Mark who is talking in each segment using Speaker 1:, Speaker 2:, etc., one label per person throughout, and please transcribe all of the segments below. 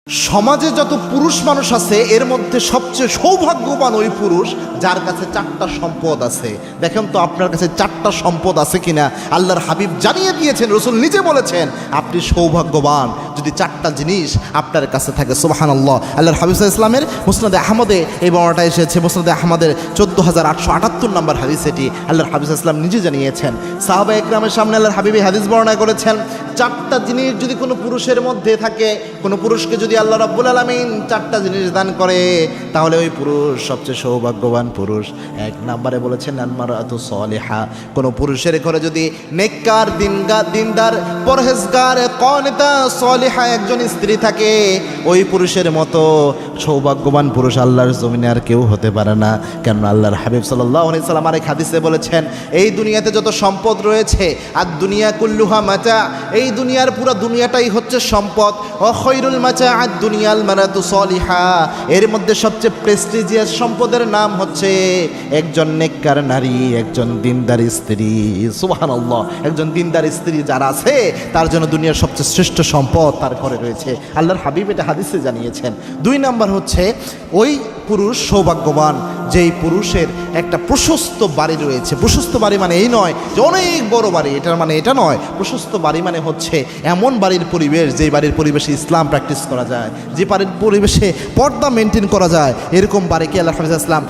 Speaker 1: সমাজে যত পুরুষ মানুষ আছে এর মধ্যে সবচেয়ে সৌভাগ্যবান ওই পুরুষ যার কাছে চারটা সম্পদ আছে। দেখেন তো আপনার কাছে চারটা সম্পদ আছে কিনা। আল্লাহর হাবিব জানিয়ে দিয়েছেন, রসুল নিজে বলেছেন আপনি সৌভাগ্যবান যদি চারটা জিনিস আপনার কাছে থাকে। সুবহানাল্লাহ। আল্লাহর হাবিব সাল্লাল্লাহু আলাইহি ওয়াসাল্লামের মুসনাদে আহমদে এই বর্ণনাটা এসেছে। মুসনাদে আহমদের 14,878 নম্বর হাদিস এটি। আল্লাহর হাবিব সাল্লাল্লাহু আলাইহি ওয়াসাল্লাম নিজে জানিয়েছেন। সাহাবা একরামের সামনে আল্লাহর হাবিব এই হাদিস বর্ণনা করেছেন, চারটা জিনিস যদি কোনো পুরুষের মধ্যে থাকে, কোনো পুরুষকে যদি আল্লাহ রাব্বুল আলামিন চারটা জিনিস দান করে তাহলে ওই পুরুষ সবচেয়ে সৌভাগ্যবান পুরুষ। এক নম্বরে বলেছেন আল মারআতু সালিহা, কোনো পুরুষের ঘরে যদি নেককার দিনদার পরহেজগার কানিতা সালিহা একজন স্ত্রী থাকে, ওই পুরুষের মতো সৌভাগ্যবান পুরুষ আল্লাহর জমিনে আর কেউ হতে পারে না। কেন আল্লাহর হাবিব সাল্লাল্লাহু আলাইহি সাল্লাম আরেক হাদিসে বলেছেন, এই দুনিয়াতে যত সম্পদ রয়েছে আর দুনিয়া কুল্লুহা মাতা, এই দুনিয়ার পুরো দুনিয়াটাই হচ্ছে সম্পদ। ও খৈরুল মাতা আর দুনিয়াল মারাতু সালিহা, এর মধ্যে সবচেয়ে প্রেস্টিজিয়াস সম্পদের নাম হচ্ছে একজন নেককার নারী, একজন দিনদার স্ত্রী। সুবহানাল্লাহ। একজন দিনদার স্ত্রী যারা আছে তার জন্য দুনিয়ার সবচেয়ে শ্রেষ্ঠ সম্পদ তার ঘরে রয়েছে। আল্লাহর হাবিব এটা হাদিসে জানিয়েছেন। দুই নাম্বার হচ্ছে ওই পুরুষ সৌভাগ্যবান যেই পুরুষের একটা প্রশস্ত বাড়ি রয়েছে। প্রশস্ত বাড়ি মানে এই নয় যে অনেক বড় বাড়ি, এটার মানে এটা নয়। প্রশস্ত বাড়ি মানে হচ্ছে এমন বাড়ির পরিবেশ যেই বাড়ির পরিবেশে ইসলাম প্র্যাকটিস করা যায়, যে বাড়ির পরিবেশে পর্দা মেনটেন করা যায়, এরকম বাড়িকে আল্লাহ হাফিজ ইসলাম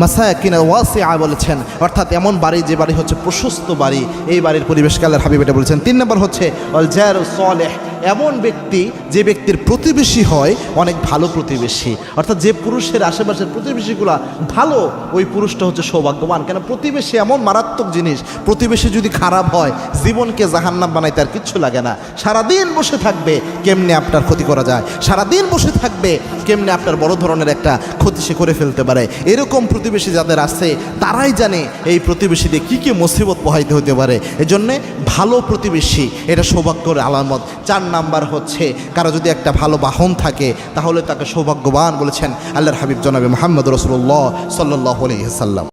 Speaker 1: মাসাকিন ওয়াসিআ বলেছেন। অর্থাৎ এমন বাড়ি যে বাড়ি হচ্ছে প্রশস্ত বাড়ি, এই বাড়ির পরিবেশকে আল্লাহর হাবিব এটা বলেছেন। তিন নম্বর হচ্ছে ওয়াল জারু সালেহ, এমন ব্যক্তি যে ব্যক্তির প্রতিবেশী হয় অনেক ভালো প্রতিবেশী। অর্থাৎ যে পুরুষের আশেপাশের প্রতিবেশীগুলা ভালো, ওই পুরুষটা হচ্ছে সৌভাগ্যবান। কেন প্রতিবেশী এমন মারাত্মক জিনিস, প্রতিবেশী যদি খারাপ হয় জীবনকে জাহান্নাম বানাইতে আর কিচ্ছু লাগে না। সারাদিন বসে থাকবে কেমনে আপনার ক্ষতি করা যায়, সারাদিন বসে থাকবে কেমনে আপনার বড় ধরনের একটা ক্ষতি সে করে ফেলতে পারে। এরকম প্রতিবেশী যাদের আছে তারাই জানে এই প্রতিবেশীদের কী কী মুসিবত পোহাইতে হতে পারে। এজন্যে ভালো প্রতিবেশী এটা সৌভাগ্যের আলামত। চার নাম্বার হচ্ছে কারো যদি একটা ভালো বাহন থাকে তাহলে তাকে সৌভাগ্যবান বলেছেন আল্লাহর হাবিব জনাবে মুহাম্মদ রাসূলুল্লাহ সাল্লাল্লাহু আলাইহি ওয়াসাল্লাম।